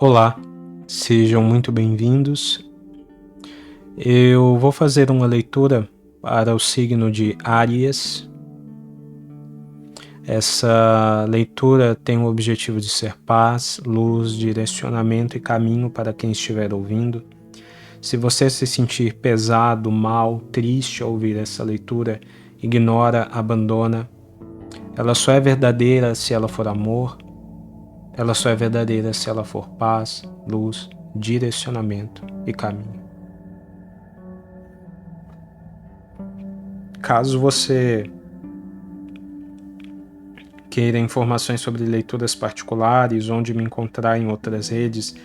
Olá, sejam muito bem-vindos. Eu vou fazer uma leitura para o signo de Áries. Essa leitura tem o objetivo de ser paz, luz, direcionamento e caminho para quem estiver ouvindo. Se você se sentir pesado, mal, triste ao ouvir essa leitura, ignora, abandona. Ela só é verdadeira se ela for amor. Ela só é verdadeira se ela for paz, luz, direcionamento e caminho. Caso você queira informações sobre leituras particulares, onde me encontrar em outras redes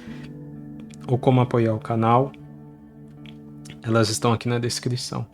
ou como apoiar o canal, elas estão aqui na descrição.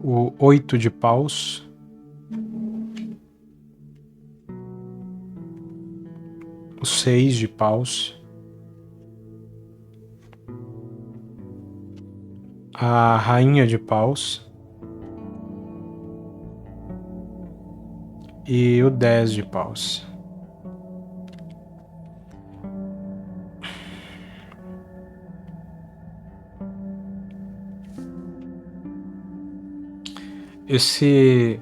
O 8 de paus, o 6 de paus, a rainha de paus e o 10 de paus. Esse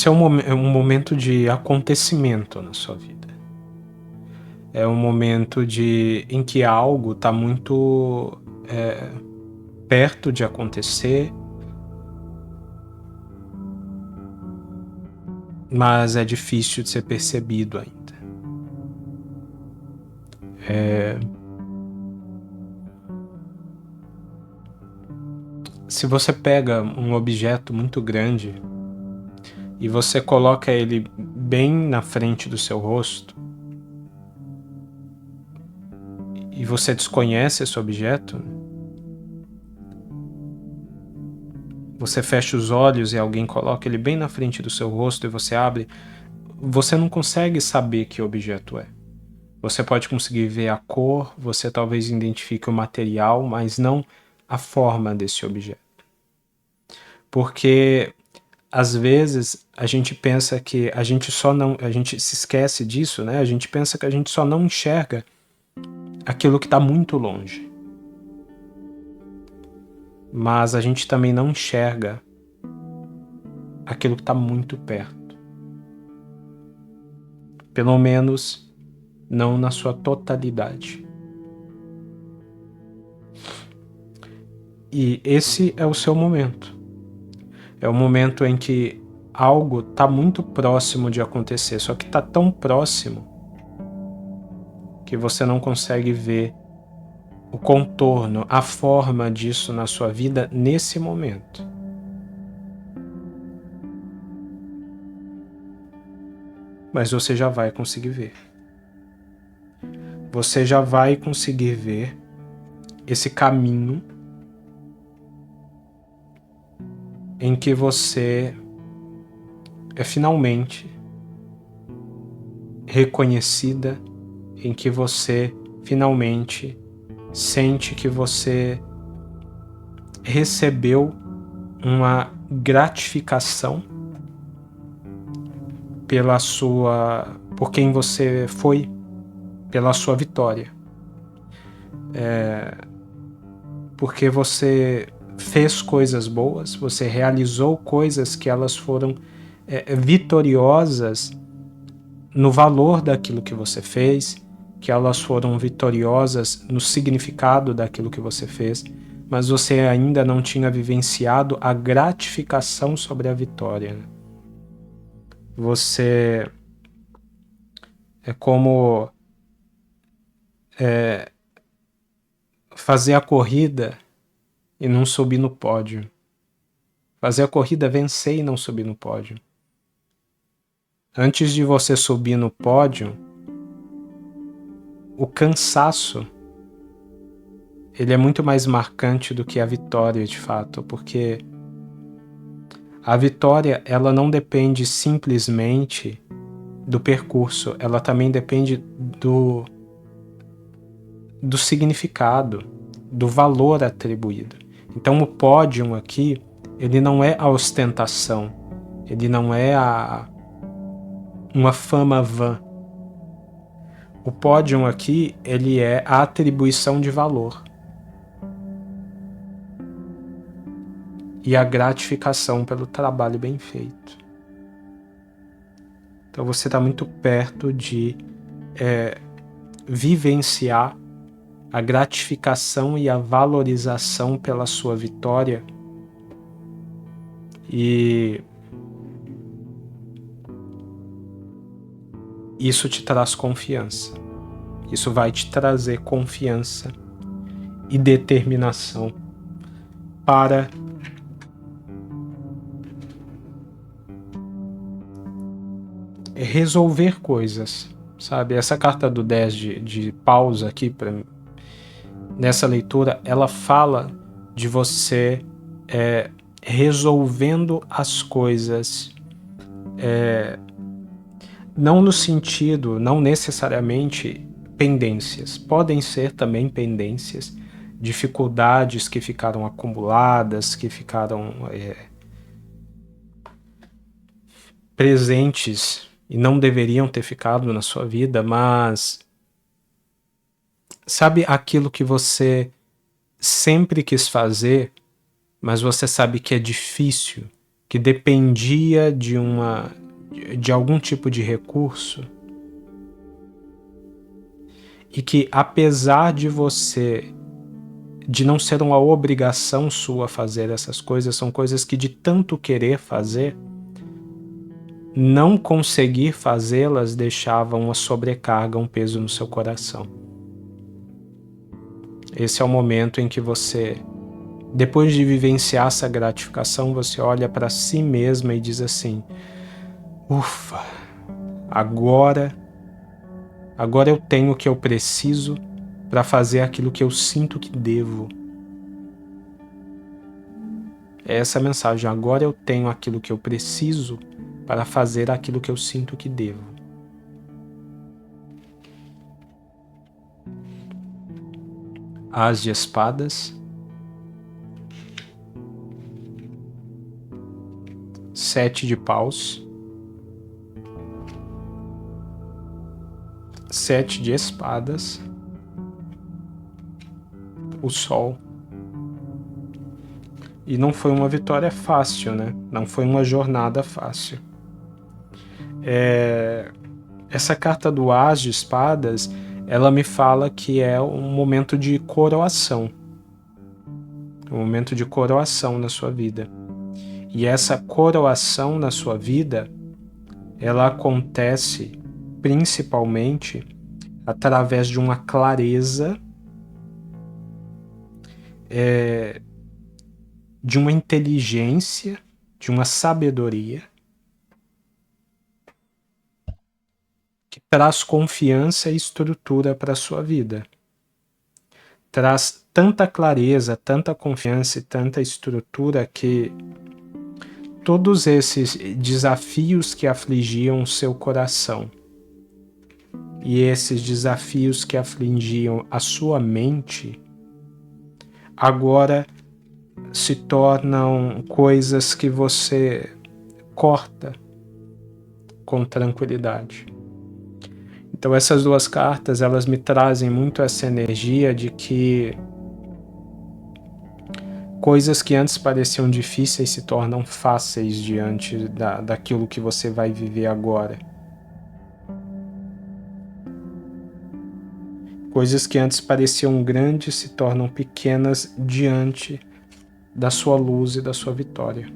é um momento de acontecimento na sua vida. É um momento em que algo está muito perto de acontecer, mas é difícil de ser percebido ainda. Se você pega um objeto muito grande e você coloca ele bem na frente do seu rosto e você desconhece esse objeto, você fecha os olhos e alguém coloca ele bem na frente do seu rosto e você abre, você não consegue saber que objeto é. Você pode conseguir ver a cor, você talvez identifique o material, mas não a forma desse objeto. Porque às vezes a gente pensa que a gente se esquece disso, né? A gente pensa que a gente só não enxerga aquilo que está muito longe. Mas a gente também não enxerga aquilo que está muito perto. Pelo menos não na sua totalidade. E esse é o seu momento. É o momento em que algo está muito próximo de acontecer, só que está tão próximo que você não consegue ver o contorno, a forma disso na sua vida nesse momento. Mas você já vai conseguir ver. Você já vai conseguir ver esse caminho em que você é finalmente reconhecida, em que você finalmente sente que você recebeu uma gratificação por quem você foi, pela sua vitória. Porque você fez coisas boas, você realizou coisas que elas foram vitoriosas no valor daquilo que você fez, que elas foram vitoriosas no significado daquilo que você fez, mas você ainda não tinha vivenciado a gratificação sobre a vitória. Você é como fazer a corrida e não subir no pódio. Fazer a corrida, vencer e não subir no pódio. Antes de você subir no pódio, o cansaço, ele é muito mais marcante do que a vitória, de fato, porque a vitória, ela não depende simplesmente do percurso, ela também depende do significado, do valor atribuído. Então o pódio aqui, ele não é a ostentação, ele não é uma fama vã. O pódio aqui, ele é a atribuição de valor e a gratificação pelo trabalho bem feito. Então você está muito perto de vivenciar a gratificação e a valorização pela sua vitória, e isso te traz confiança. Isso vai te trazer confiança e determinação para resolver coisas, sabe? Essa carta do 10 de paus aqui, nessa leitura, ela fala de você resolvendo as coisas, não no sentido, não necessariamente pendências, podem ser também pendências, dificuldades que ficaram acumuladas, que ficaram presentes e não deveriam ter ficado na sua vida, mas sabe aquilo que você sempre quis fazer, mas você sabe que é difícil, que dependia de algum tipo de recurso, e que apesar de não ser uma obrigação sua fazer essas coisas, são coisas que de tanto querer fazer, não conseguir fazê-las deixava uma sobrecarga, um peso no seu coração. Esse é o momento em que você, depois de vivenciar essa gratificação, você olha para si mesma e diz assim: ufa, agora eu tenho o que eu preciso para fazer aquilo que eu sinto que devo. É essa a mensagem: agora eu tenho aquilo que eu preciso para fazer aquilo que eu sinto que devo. As de espadas, 7 de paus, 7 de espadas, o sol. E não foi uma vitória fácil, né? Não foi uma jornada fácil. Essa carta do As de espadas, ela me fala que é um momento de coroação. Um momento de coroação na sua vida. E essa coroação na sua vida, ela acontece principalmente através de uma clareza, de uma inteligência, de uma sabedoria, que traz confiança e estrutura para a sua vida. Traz tanta clareza, tanta confiança e tanta estrutura que todos esses desafios que afligiam o seu coração e esses desafios que afligiam a sua mente, agora se tornam coisas que você corta com tranquilidade. Então essas duas cartas, elas me trazem muito essa energia de que coisas que antes pareciam difíceis se tornam fáceis diante daquilo que você vai viver agora. Coisas que antes pareciam grandes se tornam pequenas diante da sua luz e da sua vitória.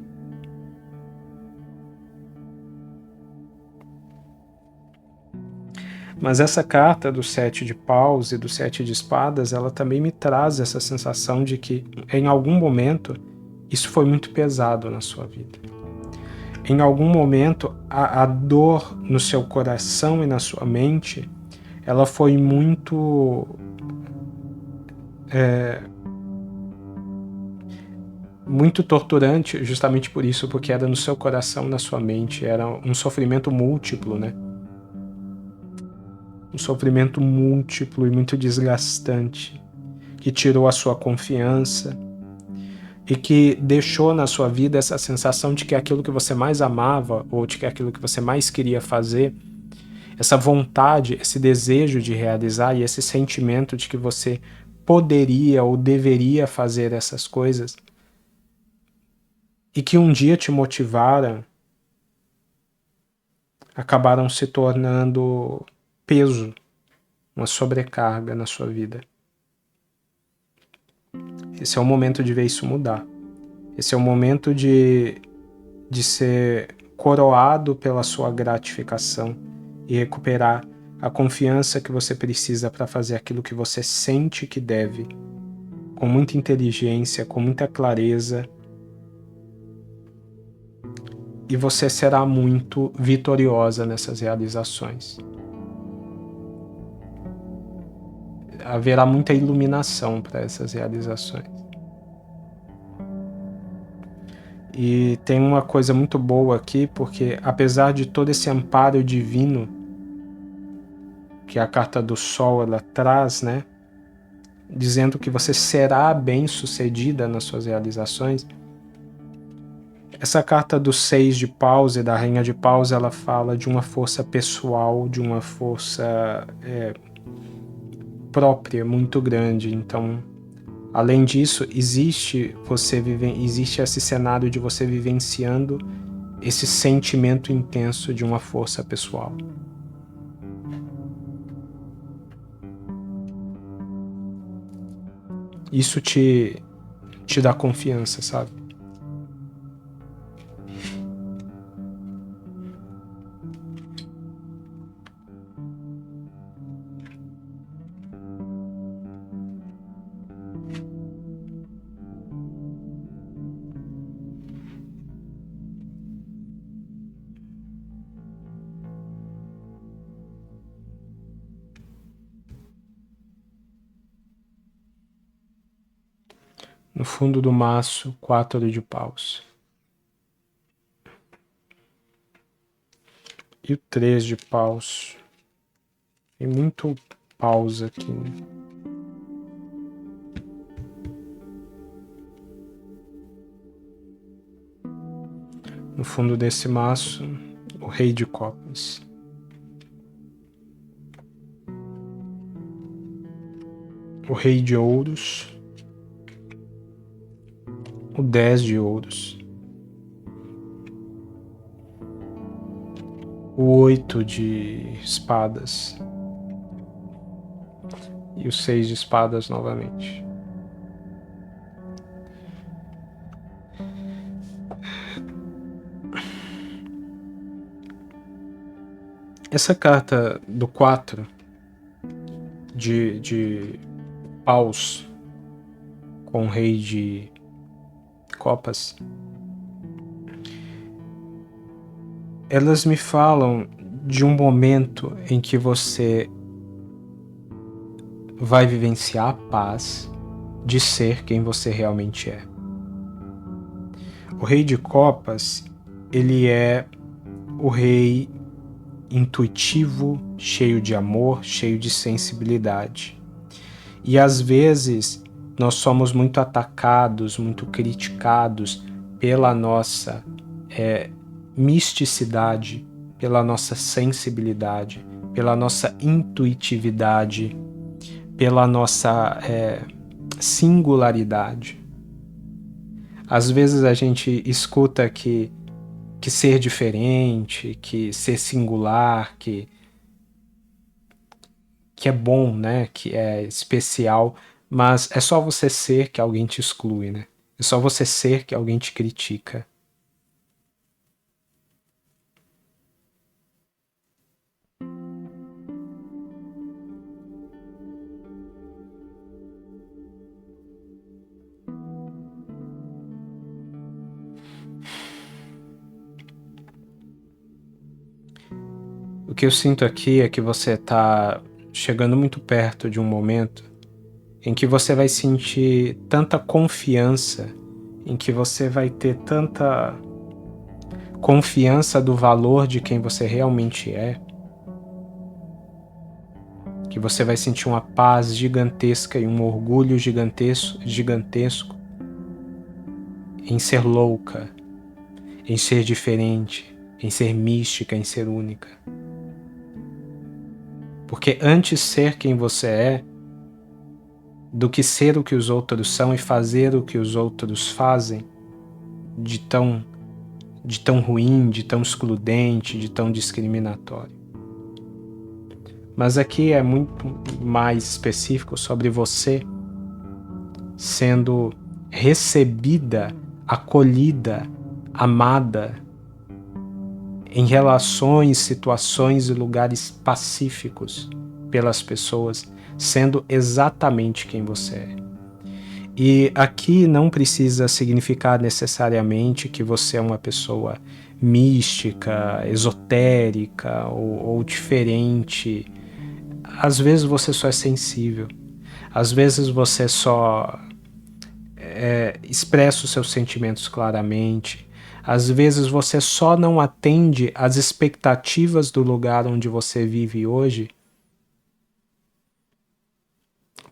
Mas essa carta do 7 de paus e do 7 de espadas, ela também me traz essa sensação de que em algum momento isso foi muito pesado na sua vida. Em algum momento a dor no seu coração e na sua mente, ela foi muito muito torturante, justamente por isso, porque era no seu coração, na sua mente, era um sofrimento múltiplo, né? Um sofrimento múltiplo e muito desgastante, que tirou a sua confiança e que deixou na sua vida essa sensação de que aquilo que você mais amava ou de que aquilo que você mais queria fazer, essa vontade, esse desejo de realizar e esse sentimento de que você poderia ou deveria fazer essas coisas e que um dia te motivaram, acabaram se tornando peso, uma sobrecarga na sua vida. Esse é o momento de ver isso mudar. Esse é o momento de ser coroado pela sua gratificação e recuperar a confiança que você precisa para fazer aquilo que você sente que deve, com muita inteligência, com muita clareza, e você será muito vitoriosa nessas realizações. Haverá muita iluminação para essas realizações. E tem uma coisa muito boa aqui, porque apesar de todo esse amparo divino que a carta do Sol ela traz, né, dizendo que você será bem-sucedida nas suas realizações, essa carta do 6 de paus e da Rainha de paus, ela fala de uma força pessoal, de uma força própria muito grande. Então, além disso, existe esse cenário de você vivenciando esse sentimento intenso de uma força pessoal. Isso te dá confiança, sabe? No fundo do maço, 4 de paus. E o 3 de paus. Tem muito paus aqui, né? No fundo desse maço, o Rei de copas. O Rei de ouros. O 10 de ouros. O 8 de espadas. E o 6 de espadas novamente. Essa carta do 4 de paus com o Rei de copas, elas me falam de um momento em que você vai vivenciar a paz de ser quem você realmente é. O Rei de copas, ele é o rei intuitivo, cheio de amor, cheio de sensibilidade. E às vezes nós somos muito atacados, muito criticados pela nossa misticidade, pela nossa sensibilidade, pela nossa intuitividade, pela nossa singularidade. Às vezes a gente escuta que ser diferente, que ser singular, que é bom, né? Que é especial, mas é só você ser que alguém te exclui, né? É só você ser que alguém te critica. O que eu sinto aqui é que você está chegando muito perto de um momento em que você vai sentir tanta confiança, em que você vai ter tanta confiança do valor de quem você realmente é, que você vai sentir uma paz gigantesca e um orgulho gigantesco em ser louca, em ser diferente, em ser mística, em ser única. Porque antes ser quem você é, do que ser o que os outros são e fazer o que os outros fazem, de tão ruim, de tão excludente, de tão discriminatório. Mas aqui é muito mais específico sobre você sendo recebida, acolhida, amada em relações, situações e lugares pacíficos pelas pessoas, sendo exatamente quem você é. E aqui não precisa significar necessariamente que você é uma pessoa mística, esotérica ou diferente. Às vezes você só é sensível. Às vezes você só expressa os seus sentimentos claramente. Às vezes você só não atende às expectativas do lugar onde você vive hoje,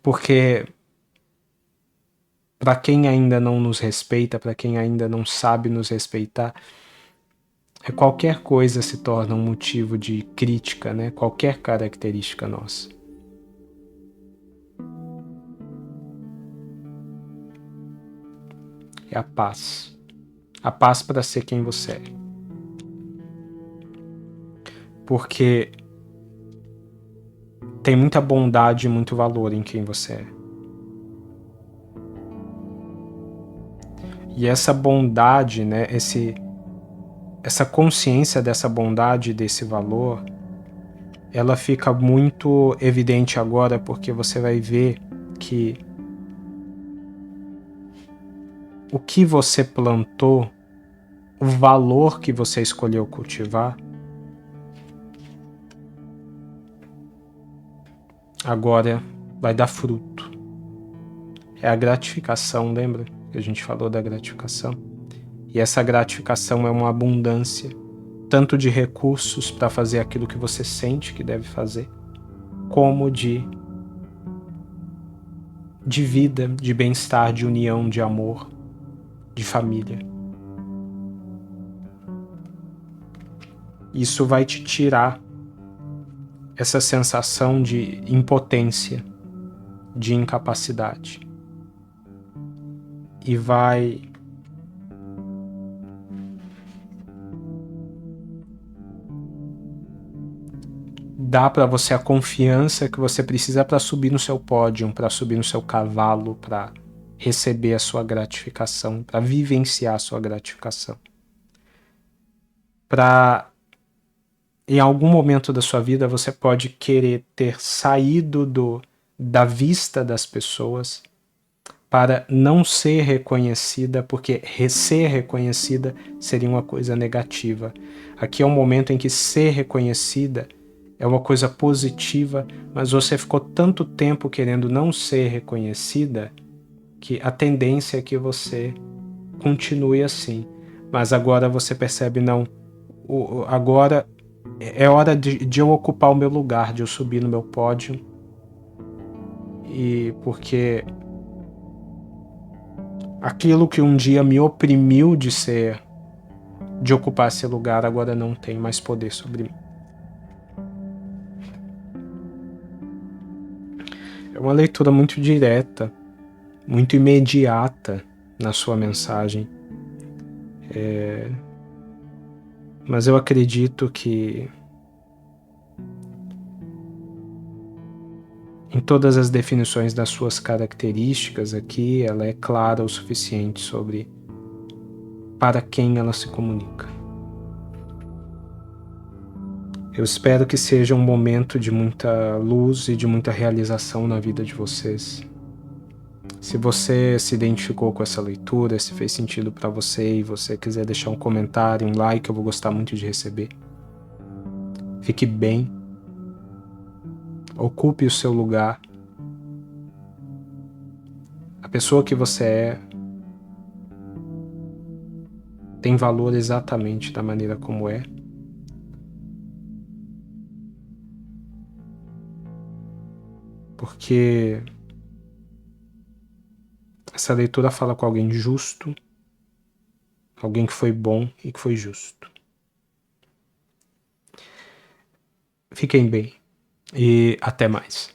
porque para quem ainda não nos respeita, para quem ainda não sabe nos respeitar, qualquer coisa se torna um motivo de crítica, né? Qualquer característica nossa. É a paz. A paz para ser quem você é. Porque tem muita bondade e muito valor em quem você é. E essa bondade, né, essa consciência dessa bondade, desse valor, ela fica muito evidente agora porque você vai ver que o que você plantou, o valor que você escolheu cultivar, agora vai dar fruto. É a gratificação, lembra que a gente falou da gratificação? E essa gratificação é uma abundância, tanto de recursos para fazer aquilo que você sente que deve fazer, como de vida, de bem-estar, de união, de amor, de família. Isso vai te tirar essa sensação de impotência, de incapacidade. E vai dar para você a confiança que você precisa para subir no seu pódio, para subir no seu cavalo, para receber a sua gratificação, para vivenciar a sua gratificação. Para em algum momento da sua vida você pode querer ter saído da vista das pessoas para não ser reconhecida, porque ser reconhecida seria uma coisa negativa. Aqui é um momento em que ser reconhecida é uma coisa positiva, mas você ficou tanto tempo querendo não ser reconhecida que a tendência é que você continue assim. Mas agora você percebe, não, agora é hora de eu ocupar o meu lugar, de eu subir no meu pódio, e porque Aquilo que um dia me oprimiu de ocupar esse lugar, agora não tem mais poder sobre mim. É uma leitura muito direta, muito imediata na sua mensagem. Mas eu acredito que em todas as definições das suas características aqui, ela é clara o suficiente sobre para quem ela se comunica. Eu espero que seja um momento de muita luz e de muita realização na vida de vocês. Se você se identificou com essa leitura, se fez sentido para você e você quiser deixar um comentário, um like, eu vou gostar muito de receber. Fique bem. Ocupe o seu lugar. A pessoa que você é tem valor exatamente da maneira como é. Porque essa leitura fala com alguém justo, alguém que foi bom e que foi justo. Fiquem bem e até mais.